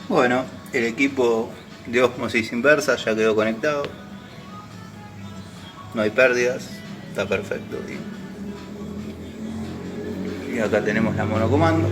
Bueno, el equipo de ósmosis inversa ya quedó conectado. No hay pérdidas. Está perfecto. Y acá tenemos la monocomando.